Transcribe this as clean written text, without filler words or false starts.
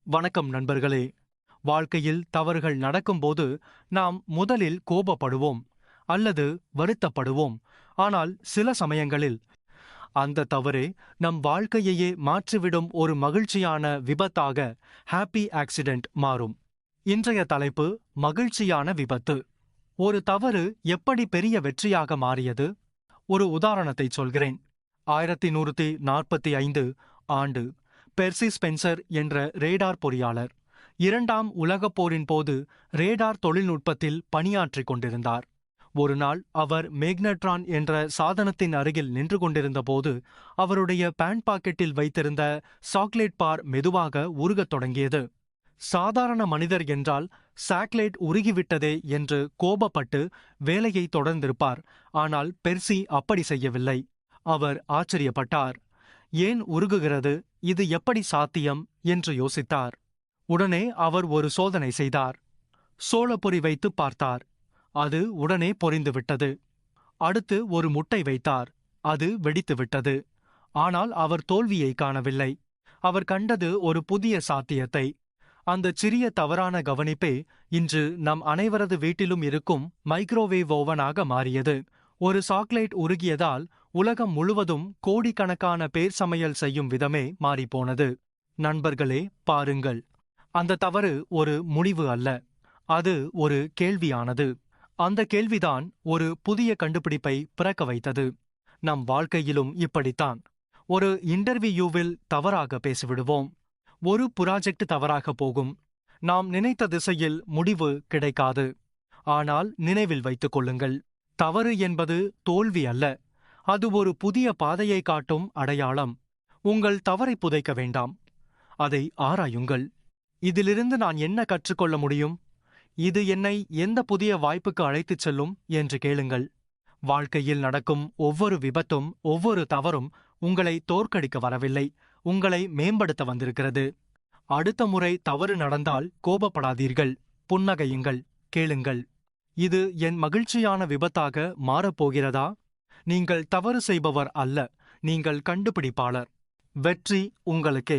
வணக்கம் நண்பர்களே. வாழ்க்கையில் தவறுகள் நடக்கும்போது நாம் முதலில் கோபப்படுவோம் அல்லது வருத்தப்படுவோம். ஆனால் சில சமயங்களில் அந்த தவறே நம் வாழ்க்கையையே மாற்றிவிடும் ஒரு மகிழ்ச்சியான விபத்தாக ஹாப்பி ஆக்சிடென்ட் மாறும். இன்றைய தலைப்பு மகிழ்ச்சியான விபத்து. ஒரு தவறு எப்படி பெரிய வெற்றியாக மாறியது? ஒரு உதாரணத்தை சொல்கிறேன். 1145 ஆண்டு பெர்சி ஸ்பென்சர் என்ற ரேடார் பொறியாளர் இரண்டாம் உலகப் போரின் போது ரேடார் தொழில்நுட்பத்தில் பணியாற்றிக் கொண்டிருந்தார். ஒரு நாள் அவர் மேக்னட்ரான் என்ற சாதனத்தின் அருகில் நின்று கொண்டிருந்த போது அவருடைய பேண்ட் பாக்கெட்டில் வைத்திருந்த சாக்லேட் பார் மெதுவாக உருகத் தொடங்கியது. சாதாரண மனிதர் என்றால் சாக்லேட் உருகிவிட்டதே என்று கோபப்பட்டு வேலையை தொடர்ந்திருப்பார். ஆனால் பெர்சி அப்படி செய்யவில்லை. அவர் ஆச்சரியப்பட்டார். ஏன் உருகுகிறது, இது எப்படி சாத்தியம் என்று யோசித்தார். உடனே அவர் ஒரு சோதனை செய்தார். சோளப்பொரி வைத்து பார்த்தார். அது உடனே பொரிந்துவிட்டது. அடுத்து ஒரு முட்டை வைத்தார். அது வெடித்துவிட்டது. ஆனால் அவர் தோல்வியை காணவில்லை. அவர் கண்டது ஒரு புதிய சாத்தியத்தை. அந்த சிறிய தவறான கவனிப்பே இன்று நம் அனைவரது வீட்டிலும் இருக்கும் மைக்ரோவேவ் ஓவனாக மாறியது. ஒரு சாக்லேட் உருகியதால் உலகம் முழுவதும் கோடிக்கணக்கான பேர் சமையல் செய்யும் விதமே மாறிப்போனது. நண்பர்களே, பாருங்கள், அந்த தவறு ஒரு முடிவு அல்ல, அது ஒரு கேள்வியானது. அந்த கேள்விதான் ஒரு புதிய கண்டுபிடிப்பை பிறக்க வைத்தது. நம் வாழ்க்கையிலும் இப்படித்தான். ஒரு இன்டர்வியூவில் தவறாக பேசிவிடுவோம். ஒரு புராஜெக்ட் தவறாக போகும். நாம் நினைத்த திசையில் முடிவு கிடைக்காது. ஆனால் நினைவில் வைத்துக் கொள்ளுங்கள், தவறு என்பது தோல்வி அல்ல, அது ஒரு புதிய பாதையை காட்டும் அடையாளம். உங்கள் தவறை புதைக்க வேண்டாம், அதை ஆராயுங்கள். இதிலிருந்து நான் என்ன கற்றுக்கொள்ள முடியும்? இது என்னை எந்த புதிய வாய்ப்புக்கு அழைத்துச் செல்லும் என்று கேளுங்கள். வாழ்க்கையில் நடக்கும் ஒவ்வொரு விபத்தும் ஒவ்வொரு தவறும் உங்களை தோற்கடிக்க வரவில்லை, உங்களை மேம்படுத்த வந்திருக்கிறது. அடுத்த முறை தவறு நடந்தால் கோபப்படாதீர்கள், புன்னகையுங்கள், கேளுங்கள். இது என் மகிழ்ச்சியான விபத்தாக மாறப்போகிறதா? நீங்கள் தவறு செய்பவர் அல்ல, நீங்கள் கண்டுபிடிப்பாளர். வெற்றி உங்களுக்கே.